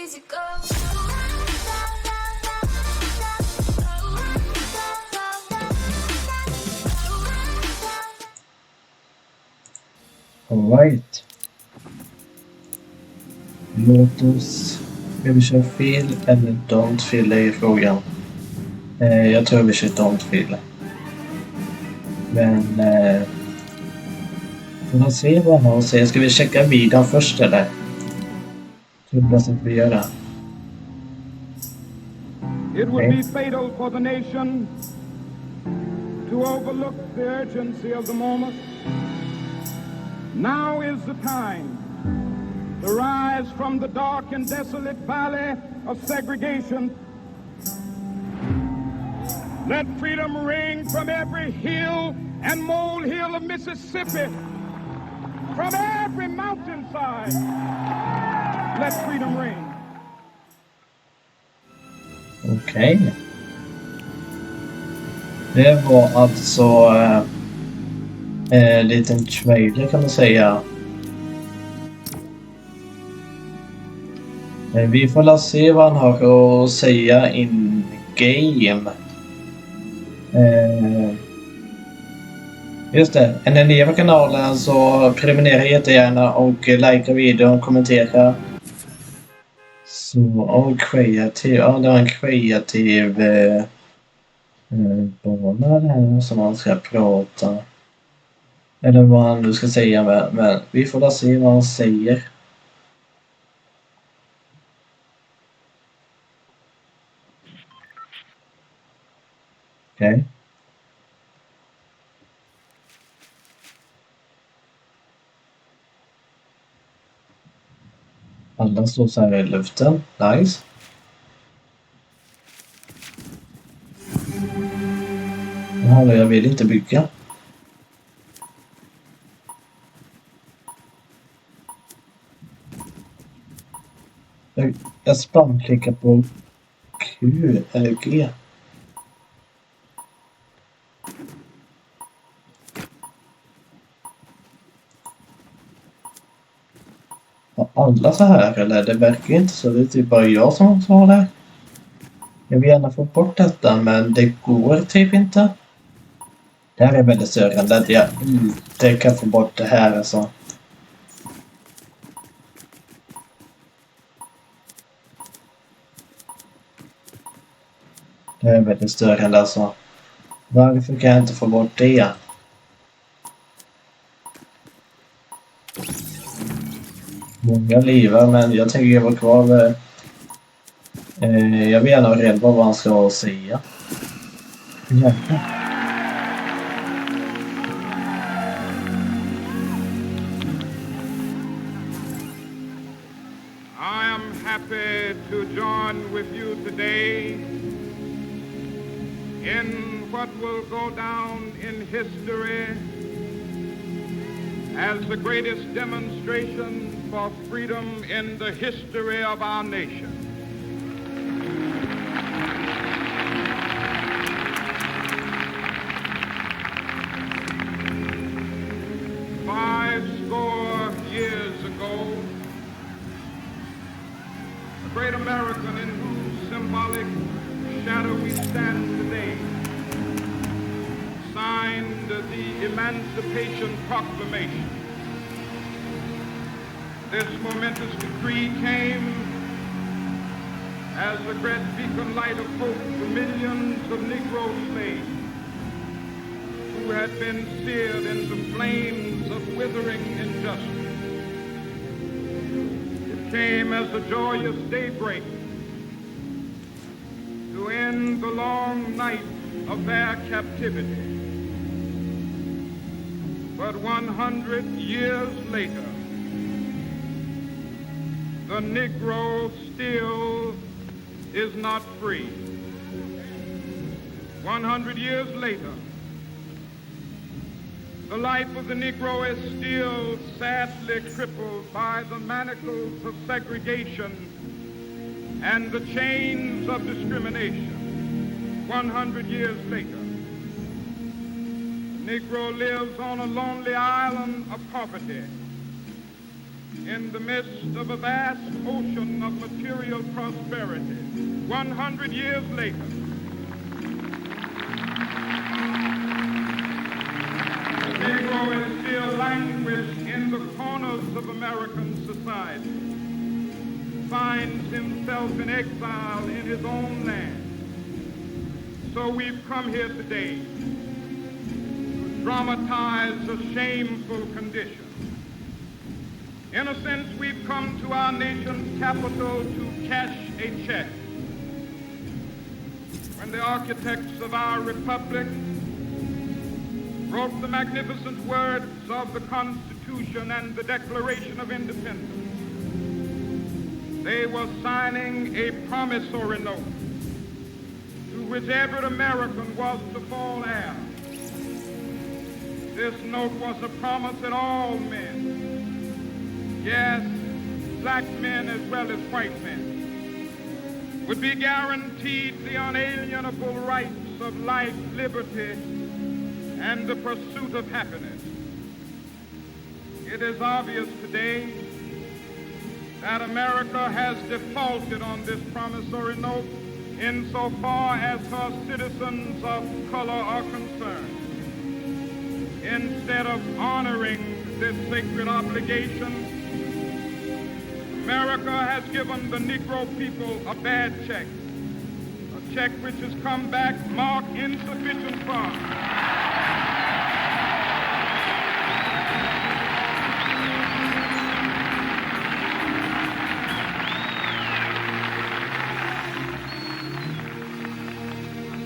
easy go. All right. Låt oss... Ska vi köra feel eller don't feel, är frågan. Jag tror vi kör don't feel. Men... får se vad han har att säga. Ska vi checka videon först eller? Tror att vi gör det. It would be fatal for the nation to overlook the urgency of the moment. Now is the time to rise from the dark and desolate valley of segregation. Let freedom ring from every hill and molehill of Mississippi, from every mountainside. Let freedom ring. Okej. Det var alltså en liten trailer kan man säga. Vi får se vad han har att säga in game. Just det, är ni nya på kanalen så prenumerera jättegärna och likea videon, kommentera. Så, och kreativ, ja det var en kreativ bana det här som man ska prata. Eller vad han nu ska säga, men vi får se vad han säger. Okej. Alla står så här i luften. Nice. Jaha, jag vill inte bygga. Jag spamklickar på Q eller G. Har alla så här eller? Det verkar inte så. Det är typ bara jag som har det. Jag vill gärna få bort detta men det går typ inte. Det här är väldigt störande att jag inte kan få bort det här alltså. Det är väldigt störande alltså. Varför kan jag inte få bort det? Många livar men jag tänker vara kvar. Jag vill gärna ha reda på vad han ska säga. Jäklar. I am happy to join with you today in what will go down in history as the greatest demonstration for freedom in the history of our nation. Years ago, the great American in whose symbolic shadow we stand today signed the Emancipation Proclamation. This momentous decree came as a great beacon light of hope to millions of Negro slaves who had been seared in the flames of withering injustice. It came as a joyous daybreak to end the long night of their captivity. But 100 years later, the Negro still is not free. 100 years later, the life of the Negro is still sadly crippled by the manacles of segregation and the chains of discrimination. 100 years later, the Negro lives on a lonely island of poverty, in the midst of a vast ocean of material prosperity. 100 years later, the Negro is still languished in the corners of American society, finds himself in exile in his own land. So we've come here today to dramatize a shameful condition. In a sense, we've come to our nation's capital to cash a check. When the architects of our republic wrote the magnificent words of the Constitution and the Declaration of Independence, they were signing a promissory note to which every American was to fall heir. This note was a promise that all men, yes, black men as well as white men, would be guaranteed the unalienable rights of life, liberty, and the pursuit of happiness. It is obvious today that America has defaulted on this promissory note insofar as her citizens of color are concerned. Instead of honoring this sacred obligation, America has given the Negro people a bad check, a check which has come back marked insufficient funds.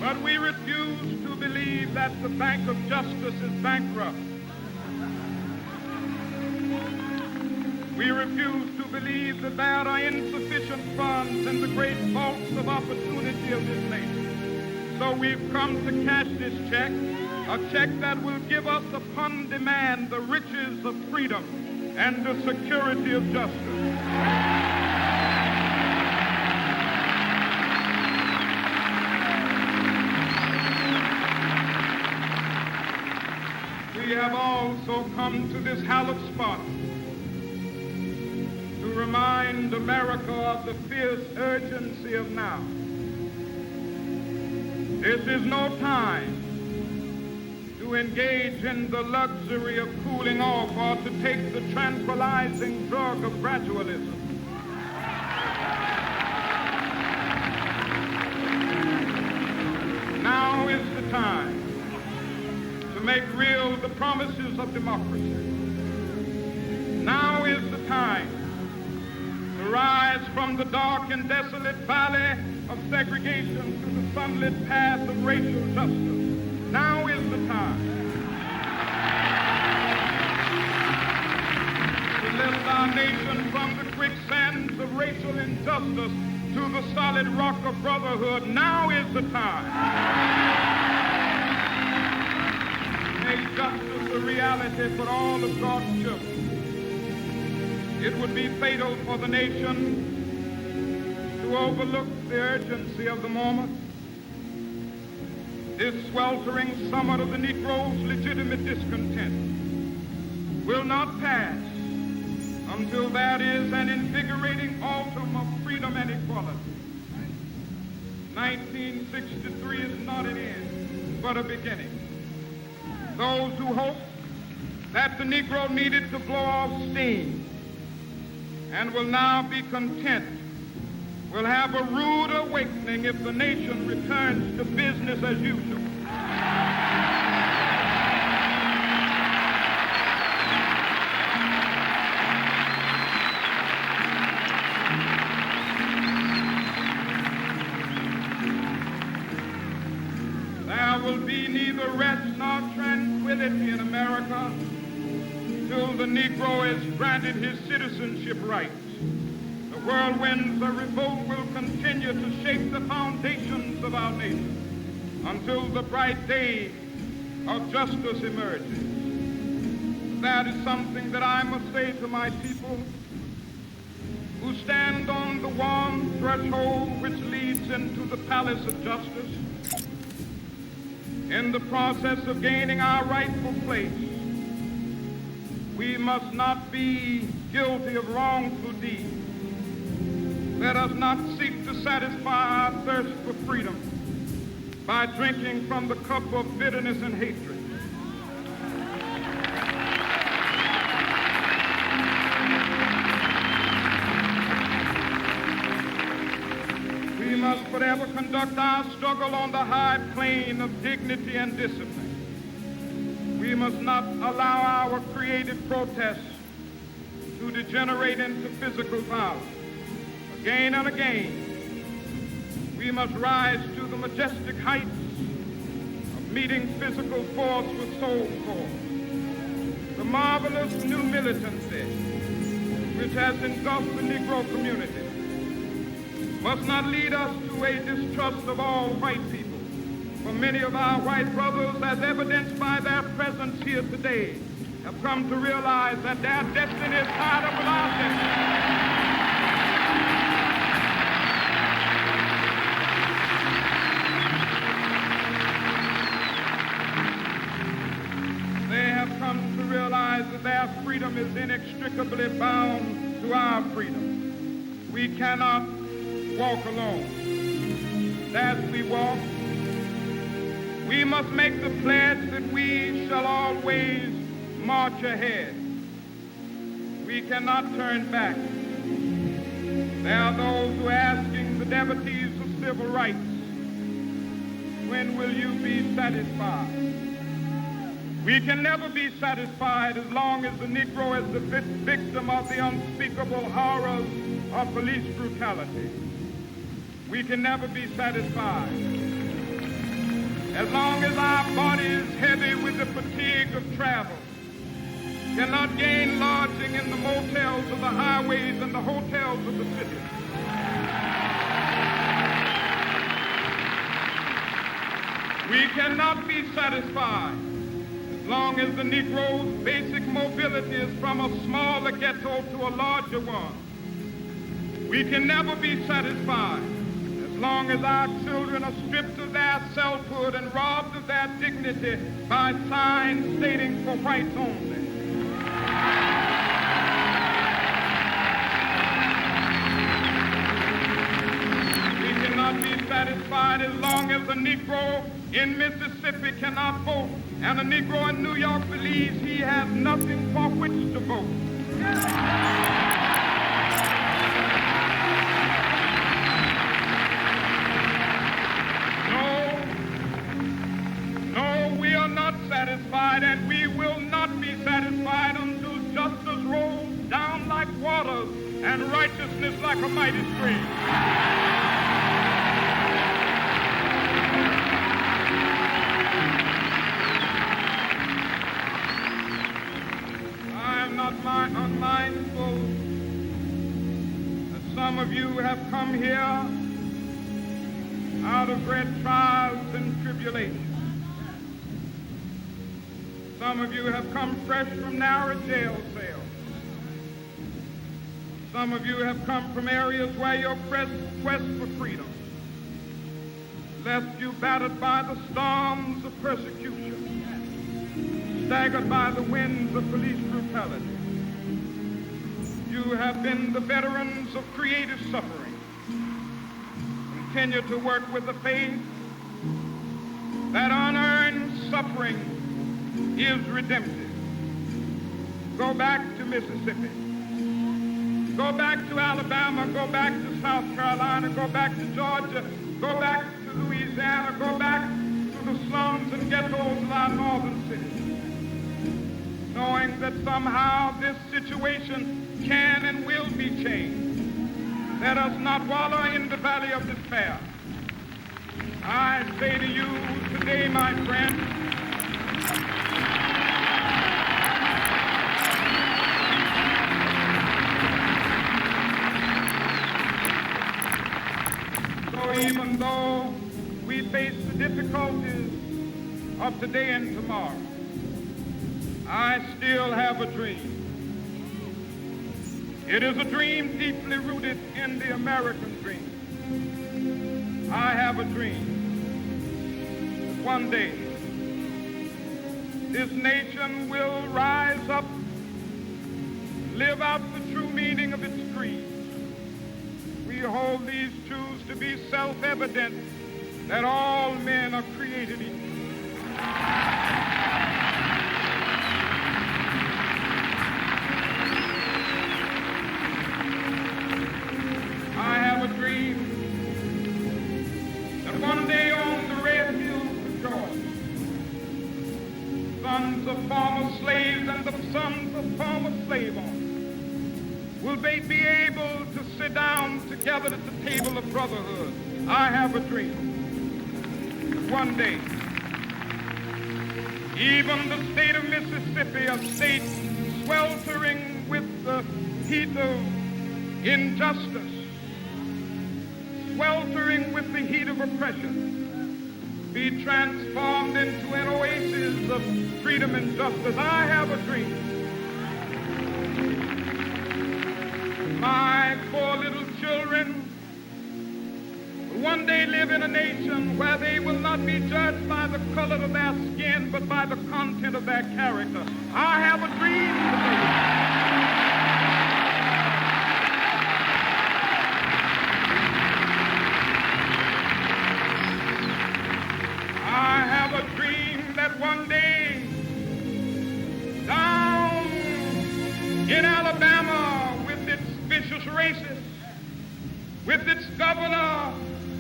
But we refuse to believe that the Bank of Justice is bankrupt. We refuse to believe that there are insufficient funds in the great vaults of opportunity of this nation. So we've come to cash this check, a check that will give us upon demand the riches of freedom and the security of justice. We have also come to this hallowed spot to remind America of the fierce urgency of now. This is no time to engage in the luxury of cooling off or to take the tranquilizing drug of gradualism. Now is the time to make real the promises of democracy. Now is the time to rise from the dark and desolate valley of segregation to the sunlit path of racial justice. Now is the time to lift our nation from the quicksands of racial injustice to the solid rock of brotherhood. Now is the time make justice a reality for all of God's children. It would be fatal for the nation to overlook the urgency of the moment. This sweltering summit of the Negro's legitimate discontent will not pass until there is an invigorating autumn of freedom and equality. 1963 is not an end, but a beginning. Those who hoped that the Negro needed to blow off steam and will now be content will have a rude awakening if the nation returns to business as usual. There will be neither rest nor tranquility in America till the Negro is granted his citizenship rights. The whirlwinds of revolt will continue to shape the foundations of our nation until the bright day of justice emerges. That is something that I must say to my people who stand on the warm threshold which leads into the palace of justice. In the process of gaining our rightful place, we must not be guilty of wrongful deeds. Let us not seek to satisfy our thirst for freedom by drinking from the cup of bitterness and hatred. We must forever conduct our struggle on the high plane of dignity and discipline. We must not allow our creative protests to degenerate into physical violence. Again and again, we must rise to the majestic heights of meeting physical force with soul force. The marvelous new militancy which has engulfed the Negro community must not lead us to a distrust of all white people. For many of our white brothers, as evidenced by their presence here today, have come to realize that their destiny is tied up with our destiny. They have come to realize that their freedom is inextricably bound to our freedom. We cannot walk alone. As we walk, we must make the pledge that we shall always march ahead. We cannot turn back. There are those who are asking the devotees of civil rights, when will you be satisfied? We can never be satisfied as long as the Negro is the victim of the unspeakable horrors of police brutality. We can never be satisfied as long as our body is heavy with the fatigue of travel, cannot gain lodging in the motels of the highways and the hotels of the city. We cannot be satisfied as long as the Negro's basic mobility is from a smaller ghetto to a larger one. We can never be satisfied as long as our children are stripped of their selfhood and robbed of their dignity by signs stating for whites only. We cannot be satisfied as long as a Negro in Mississippi cannot vote and a Negro in New York believes he has nothing for which to vote. We are not satisfied, and we will not be satisfied until justice rolls down like waters and righteousness like a mighty stream. I am not unmindful that some of you have come here out of great trials and tribulations. Some of you have come fresh from narrow jail cells. Some of you have come from areas where your quest for freedom left you battered by the storms of persecution, staggered by the winds of police brutality. You have been the veterans of creative suffering. Continue to work with the faith that unearned suffering is redemptive. Go back to Mississippi. Go back to Alabama. Go back to South Carolina. Go back to Georgia. Go back to Louisiana. Go back to the slums and ghettos of our northern cities. Knowing that somehow this situation can and will be changed. Let us not wallow in the valley of despair. I say to you today, my friends, even though we face the difficulties of today and tomorrow, I still have a dream. It is a dream deeply rooted in the American dream. I have a dream that one day this nation will rise up live out the true meaning of its creed. We hold these truths to be self-evident, that all men are created equal. I have a dream that one day on the red hills of Georgia, sons of former slaves and the sons of former slave owners will they be able to sit down together at the table of brotherhood. I have a dream that one day, even the state of Mississippi, a state sweltering with the heat of injustice, sweltering with the heat of oppression, be transformed into an oasis of freedom and justice. I have a dream. My poor little children will one day live in a nation where they will not be judged by the color of their skin, but by the content of their character. I have a dream today. I have a dream that one day down in Alabama, with its vicious racists, with its governor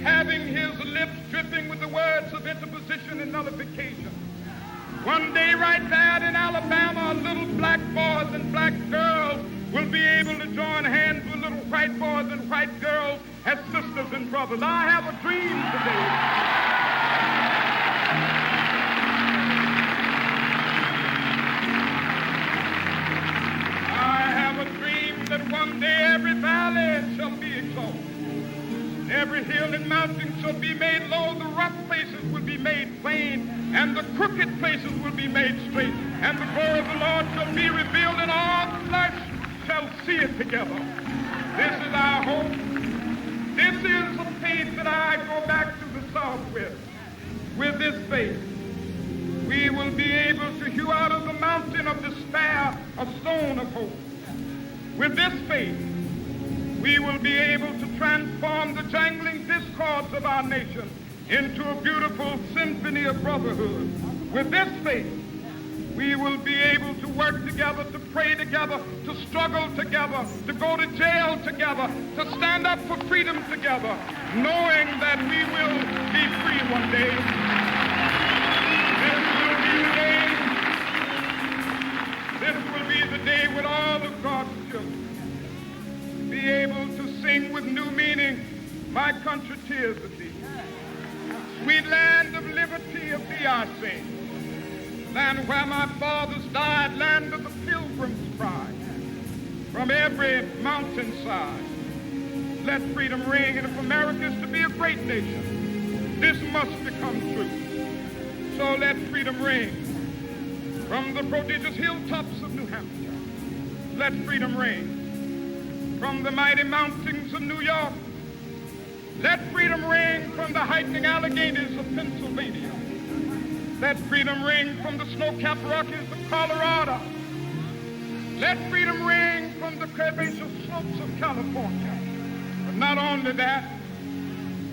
having his lips dripping with the words of interposition and nullification, one day right there in Alabama, little black boys and black girls will be able to join hands with little white boys and white girls as sisters and brothers. I have a dream today. That one day every valley shall be exalted, every hill and mountain shall be made low, the rough places will be made plain, and the crooked places will be made straight, and the glory of the Lord shall be revealed, and all flesh shall see it together. This is our hope. This is the faith that I go back to the South with. With this faith, we will be able to hew out of the mountain of despair a stone of hope. With this faith, we will be able to transform the jangling discords of our nation into a beautiful symphony of brotherhood. With this faith, we will be able to work together, to pray together, to struggle together, to go to jail together, to stand up for freedom together, knowing that we will be free one day. This will be the day when all of God's children be able to sing with new meaning, my country tears of thee. Sweet land of liberty of thee I sing. Land where my fathers died, land of the pilgrim's pride. From every mountainside, let freedom ring. And if America is to be a great nation, this must become true. So let freedom ring. From the prodigious hilltops of New Hampshire, let freedom ring. From the mighty mountains of New York, let freedom ring. From the heightening Alleghenies of Pennsylvania, let freedom ring. From the snow-capped Rockies of Colorado, let freedom ring. From the curvaceous slopes of California. But not only that,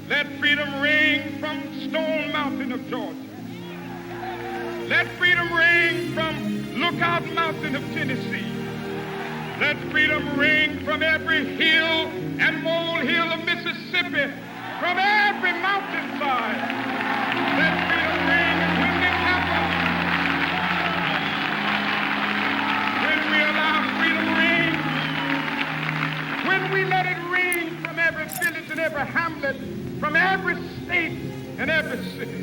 let freedom ring from Stone Mountain of Georgia. Let freedom ring from Lookout Mountain of Tennessee. Let freedom ring from every hill and molehill of Mississippi, from every mountainside. Let freedom ring, and when it happens, when we allow freedom ring, when we let it ring from every village and every hamlet, from every state and every city,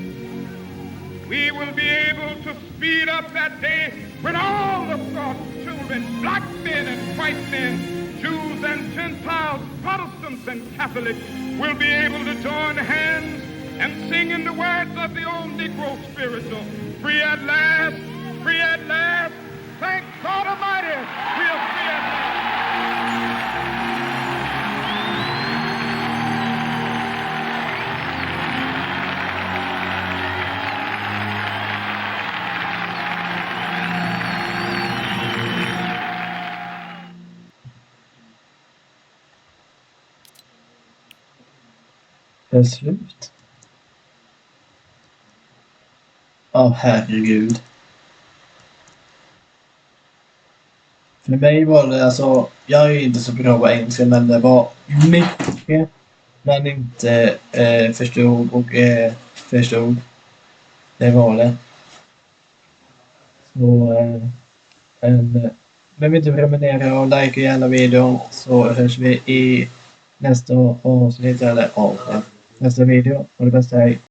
we will be able to speed up that day when all of God's children, black men and white men, Jews and Gentiles, Protestants and Catholics, will be able to join hands and sing in the words of the old Negro spiritual, free at last, thank God Almighty, we are free at last. Det är slut. Herregud. För mig var det alltså, jag är inte så bra på engelska, men det var mycket man inte förstod och förstod. Det var det. Så glöm inte prenumerera och like gärna videon, så hörs vi i nästa avsnitt eller nästa video. Och det bästa, hej!